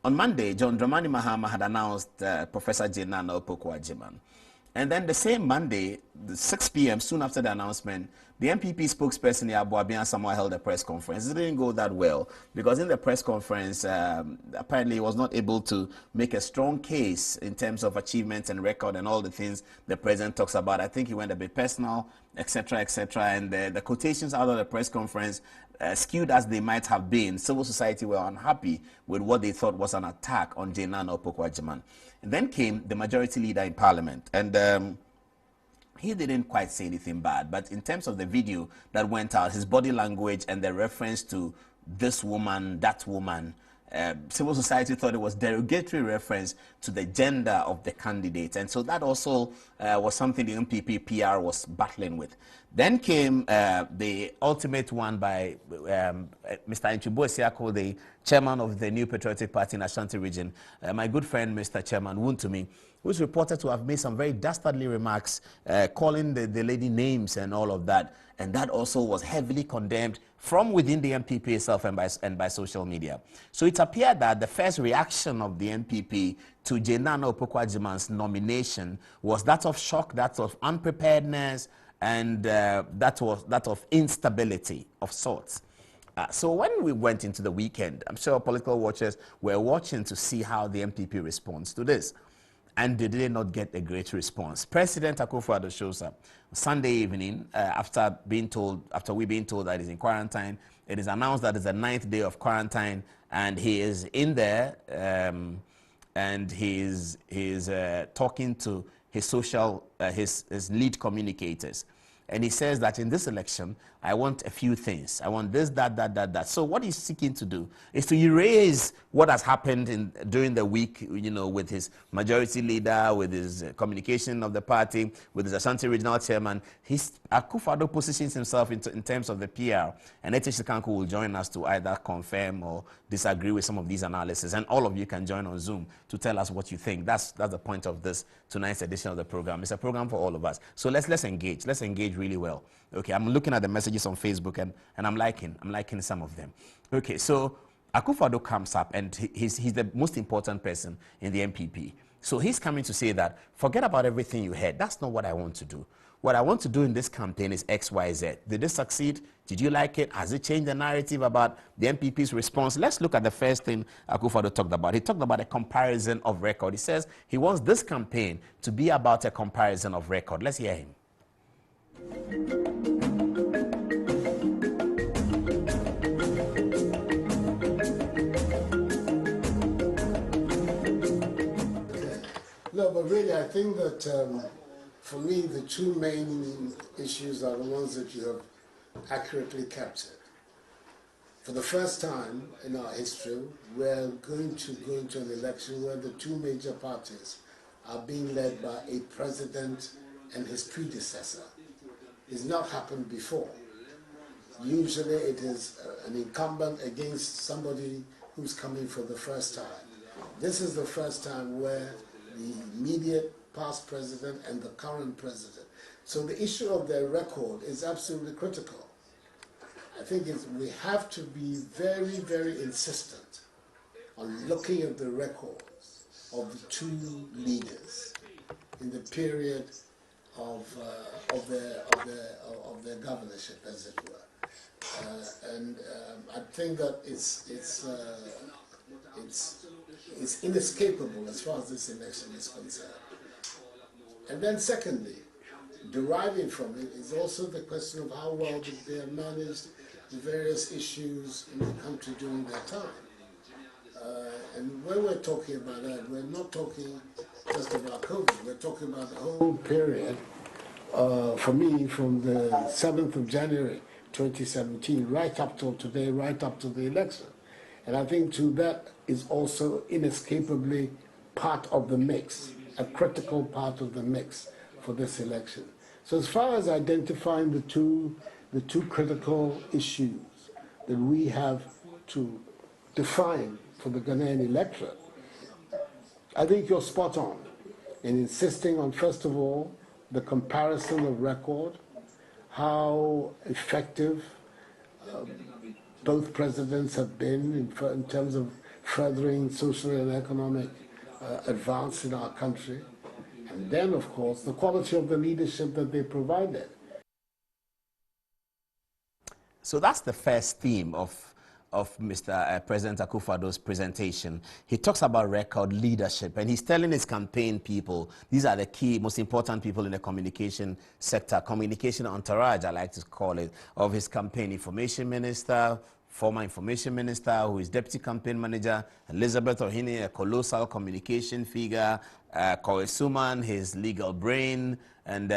On Monday, John Dramani Mahama had announced Professor Jane Naana Opoku Agyeman. And then the same Monday, 6 p.m., soon after the announcement, the MPP spokesperson, Abuabian Samoa, held a press conference. It didn't go that well because in the press conference, apparently he was not able to make a strong case in terms of achievements and record and all the things the president talks about. I think he went a bit personal, etc., etc. And the quotations out of the press conference, skewed as they might have been, civil society were unhappy with what they thought was an attack on Jane Naana Opoku Agyeman. And then came the majority leader in parliament, and he didn't quite say anything bad, but in terms of the video that went out, his body language and the reference to this woman, that woman, civil society thought it was derogatory reference to the gender of the candidate, and so that also was something the MPP PR was battling with. Then came the ultimate one by Mr. Nchubo Esiako, the chairman of the New Patriotic Party in Ashanti region, my good friend Mr. Chairman Wuntumi, who's reported to have made some very dastardly remarks, calling the lady names and all of that, and that also was heavily condemned from within the MPP itself and by social media. So it appeared that the first reaction of the MPP to Jane Naana Opoku Agyeman's nomination was that of shock, that of unpreparedness, and that of instability of sorts. So when we went into the weekend, I'm sure political watchers were watching to see how the MPP responds to this. And they did not get a great response. President Akufo Addo shows up Sunday evening after we being told that he's in quarantine. It is announced that it's the 9th day of quarantine, and he is in there, and he's talking to his his lead communicators. And he says that in this election, I want a few things. I want this, that. So what he's seeking to do is to erase what has happened during the week, with his majority leader, with his communication of the party, with his Ashanti regional chairman. Akufo Addo positions himself in terms of the PR. And Etish Kanku will join us to either confirm or disagree with some of these analyses. And all of you can join on Zoom to tell us what you think. That's the point of this tonight's edition of the program. It's a program for all of us. So let's engage. Let's engage really well. Okay, I'm looking at the messages on Facebook and I'm liking some of them. Okay, so Akufo Addo comes up and he's the most important person in the MPP. So he's coming to say that forget about everything you heard. That's not what I want to do. What I want to do in this campaign is X, Y, Z. Did it succeed? Did you like it? Has it changed the narrative about the MPP's response? Let's look at the first thing Akufo Addo talked about. He talked about a comparison of record. He says he wants this campaign to be about a comparison of record. Let's hear him. No, but really I think that for me the two main issues are the ones that you have accurately captured. For the first time in our history, we're going to go into an election where the two major parties are being led by a president and his predecessor. It's not happened before. Usually it is an incumbent against somebody who's coming for the first time. This is the first time where the immediate past president and the current president. So the issue of their record is absolutely critical. I think we have to be very, very insistent on looking at the records of the two leaders in the period of their governorship, as it were, and I think that it's inescapable as far as this election is concerned. And then, secondly, deriving from it is also the question of how well they have managed the various issues in the country during their time. And when we're talking about that, we're not talking just about COVID, we're talking about the whole period, for me, from the 7th of January 2017, right up till today, right up to the election. And I think too that is also inescapably part of the mix, a critical part of the mix for this election. So as far as identifying the two critical issues that we have to define for the Ghanaian electorate, I think you're spot on in insisting on, first of all, the comparison of record, how effective both presidents have been in terms of furthering social and economic advance in our country. And then, of course, the quality of the leadership that they provided. So that's the first theme of Mr. President Akufo Addo's presentation. He talks about record leadership, and he's telling his campaign people, these are the key, most important people in the communication sector, communication entourage, I like to call it, of his campaign. Information Minister, former information minister, who is deputy campaign manager, Elizabeth Ohini, a colossal communication figure, Kowe Suman, his legal brain, and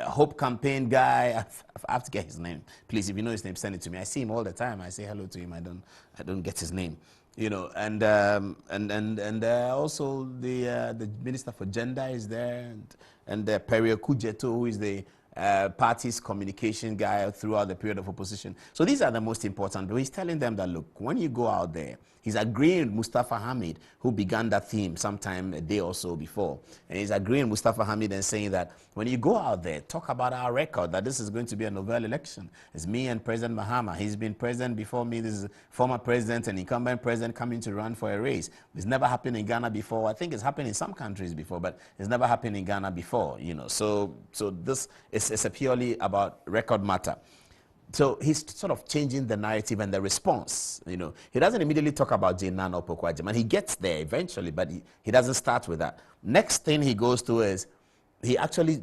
Hope campaign guy. I have to get his name. Please, if you know his name, send it to me. I see him all the time. I say hello to him. I don't get his name. You know, and also the Minister for Gender is there, and Perry Okujeto, who is the party's communication guy throughout the period of opposition. So these are the most important. But he's telling them that, look, when you go out there, he's agreeing with Mustafa Hamid, who began that theme sometime a day or so before. And he's agreeing with Mustafa Hamid and saying that when you go out there, talk about our record, that this is going to be a novel election. It's me and President Mahama. He's been president before me. This is former president and incumbent president coming to run for a race. It's never happened in Ghana before. I think it's happened in some countries before, but it's never happened in Ghana before, you know. So this is a purely about record matter. So he's sort of changing the narrative and the response, you know. He doesn't immediately talk about Jane Naana Opoku Agyeman. He gets there eventually, but he doesn't start with that. Next thing he goes to is, he actually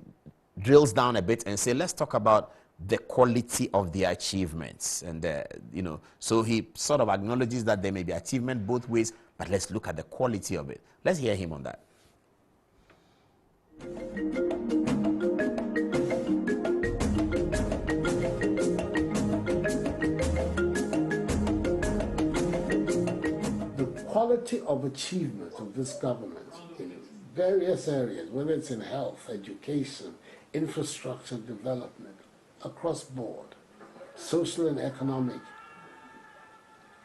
drills down a bit and say, let's talk about the quality of the achievements. And, you know, so he sort of acknowledges that there may be achievement both ways, but let's look at the quality of it. Let's hear him on that. Quality of achievement of this government in various areas, whether it's in health, education, infrastructure development, across board, social and economic,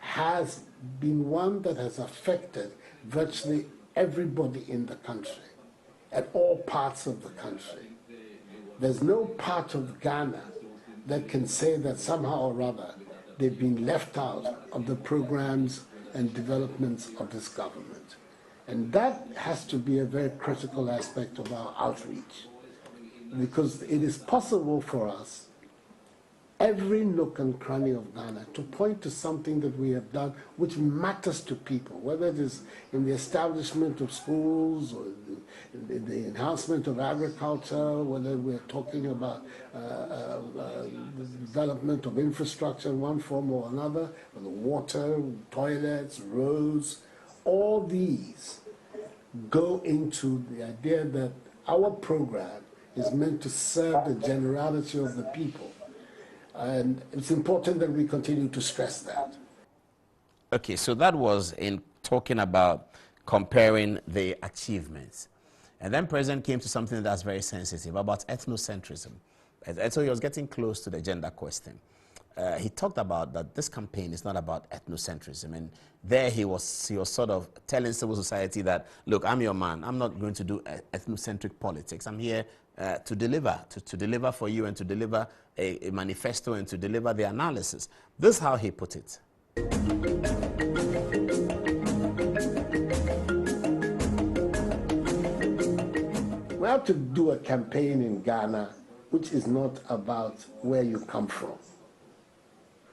has been one that has affected virtually everybody in the country, at all parts of the country. There's no part of Ghana that can say that somehow or other they've been left out of the programs and developments of this government. And that has to be a very critical aspect of our outreach, because it is possible for us, every nook and cranny of Ghana, to point to something that we have done which matters to people, whether it is in the establishment of schools or the enhancement of agriculture, whether we're talking about the development of infrastructure in one form or another, the water, toilets, roads. All these go into the idea that our program is meant to serve the generality of the people. And it's important that we continue to stress that. Okay, so that was in talking about comparing the achievements. And then President came to something that's very sensitive, about ethnocentrism. And so he was getting close to the gender question. He talked about that this campaign is not about ethnocentrism. And there he was sort of telling civil society that, look, I'm your man. I'm not going to do ethnocentric politics. I'm here to deliver, to deliver for you, and to deliver a manifesto, and to deliver the analysis. This is how he put it. We have to do a campaign in Ghana which is not about where you come from,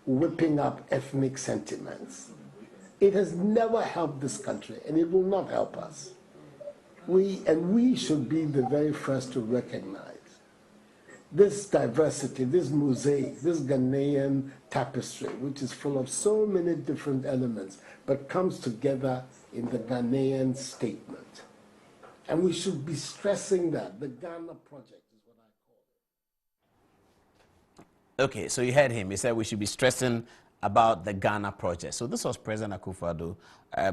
whipping up ethnic sentiments. It has never helped this country, and it will not help us. We should be the very first to recognize this diversity, this mosaic, this Ghanaian tapestry, which is full of so many different elements, but comes together in the Ghanaian statement. And we should be stressing that. The Ghana Project is what I call it. Okay, so you heard him. He said we should be stressing about the Ghana Project. So this was President Akufo Addo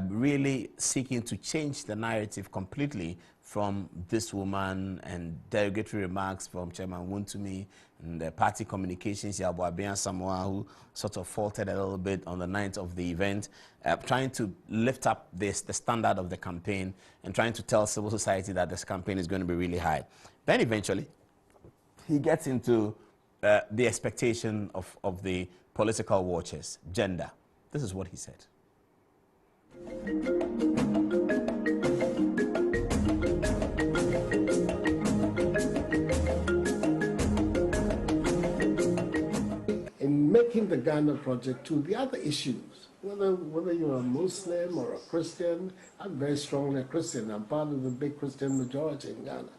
really seeking to change the narrative completely from this woman, and derogatory remarks from Chairman Wontumi, and the party communications, Yabuabian Samoa, who sort of faltered a little bit on the night of the event, trying to lift up the standard of the campaign and trying to tell civil society that this campaign is going to be really high. Then eventually, he gets into the expectation of the political watchers, gender. This is what he said. In making the Ghana project to the other issues, whether you're a Muslim or a Christian, I'm very strongly a Christian. I'm part of the big Christian majority in Ghana.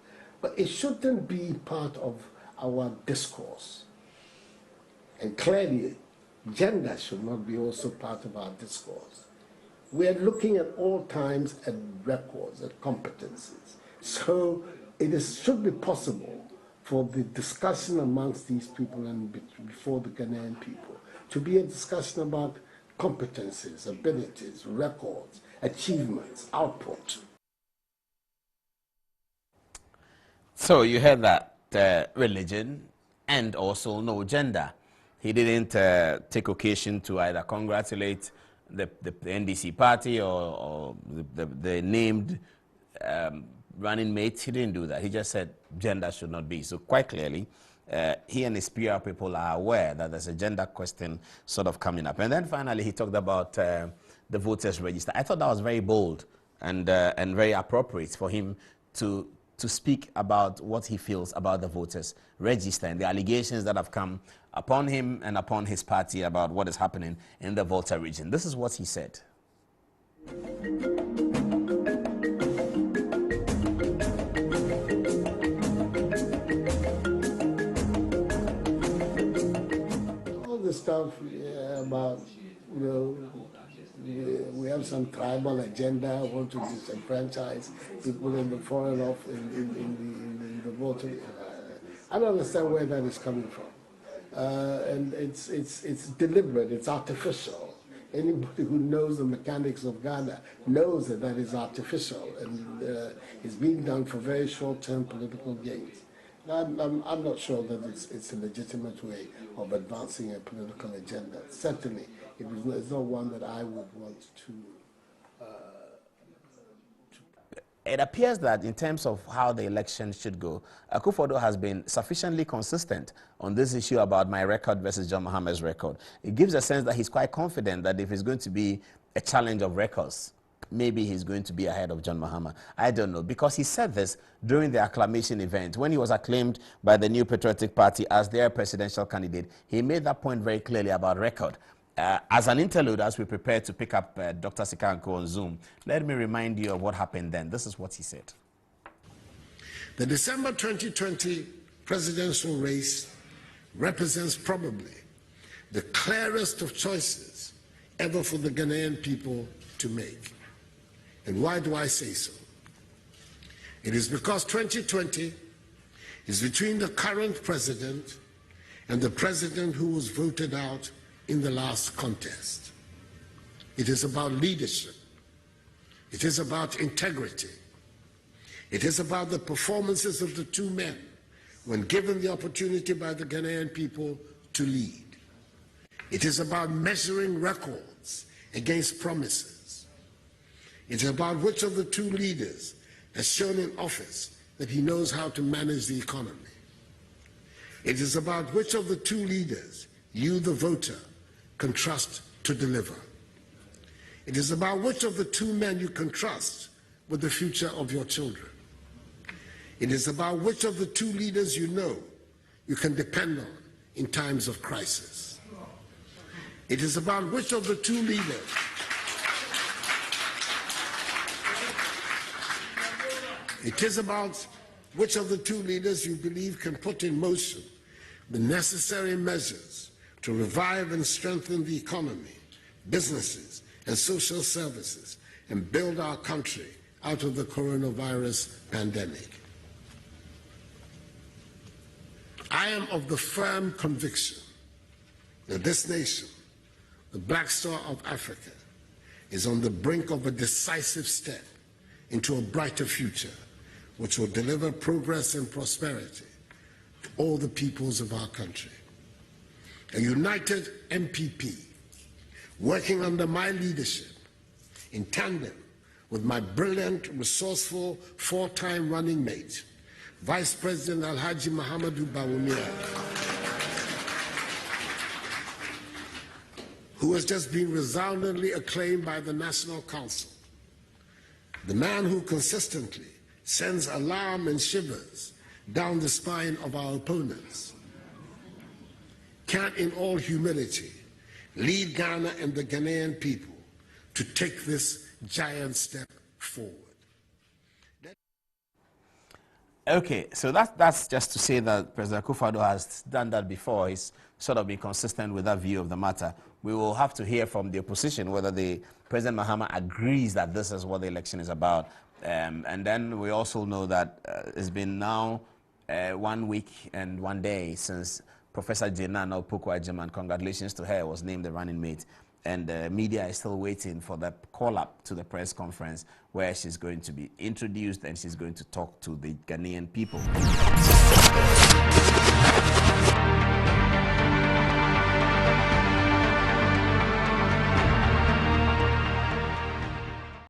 But it shouldn't be part of our discourse. And clearly, gender should not be also part of our discourse. We are looking at all times at records, at competencies. So should be possible for the discussion amongst these people and before the Ghanaian people to be a discussion about competencies, abilities, records, achievements, output. So you heard that religion and also no gender. He didn't take occasion to either congratulate the NDC party or the named running mates. He didn't do that. He just said gender should not be. So quite clearly, he and his PR people are aware that there's a gender question sort of coming up. And then finally, he talked about the voters register. I thought that was very bold and very appropriate for him to speak about what he feels about the voters register and the allegations that have come upon him and upon his party about what is happening in the Volta region. This is what he said. All the stuff about, we have some tribal agenda, want to disenfranchise people in the foreign off in the voting. I don't understand where that is coming from, and it's deliberate. It's artificial. Anybody who knows the mechanics of Ghana knows that that is artificial and it's being done for very short-term political gains. I'm not sure that it's a legitimate way of advancing a political agenda. Certainly, it's not one that I would want to. It appears that in terms of how the election should go, Akuffo Addo has been sufficiently consistent on this issue about my record versus John Mahama's record. It gives a sense that he's quite confident that if it's going to be a challenge of records, maybe he's going to be ahead of John Mahama. I don't know, because he said this during the acclamation event. When he was acclaimed by the New Patriotic Party as their presidential candidate, he made that point very clearly about record. As an interlude, as we prepare to pick up Dr. Sikanko on Zoom, let me remind you of what happened then. This is what he said. The December 2020 presidential race represents probably the clearest of choices ever for the Ghanaian people to make. And why do I say so? It is because 2020 is between the current president and the president who was voted out in the last contest. It is about leadership. It is about integrity. It is about the performances of the two men when given the opportunity by the Ghanaian people to lead. It is about measuring records against promises. It is about which of the two leaders has shown in office that he knows how to manage the economy. It is about which of the two leaders you, the voter, can trust to deliver. It is about which of the two men you can trust with the future of your children. It is about which of the two leaders you know you can depend on in times of crisis. It is about which of the two leaders It is about which of the two leaders you believe can put in motion the necessary measures to revive and strengthen the economy, businesses, and social services, and build our country out of the coronavirus pandemic. I am of the firm conviction that this nation, the Black Star of Africa, is on the brink of a decisive step into a brighter future, which will deliver progress and prosperity to all the peoples of our country. A united MPP, working under my leadership, in tandem with my brilliant, resourceful, four-time running mate, Vice President Alhaji Mahamadou Bawumia, who has just been resoundingly acclaimed by the National Council, the man who consistently sends alarm and shivers down the spine of our opponents, can in all humility lead Ghana and the Ghanaian people to take this giant step forward. Okay, so that's just to say that President Akuffo Addo has done that before. He's sort of been consistent with that view of the matter. We will have to hear from the opposition whether the President Mahama agrees that this is what the election is about. And then we also know that it's been now 1 week and 1 day since Professor Jane Naana Opoku Agyeman, congratulations to her, was named the running mate. And the media is still waiting for the call-up to the press conference where she's going to be introduced and she's going to talk to the Ghanaian people.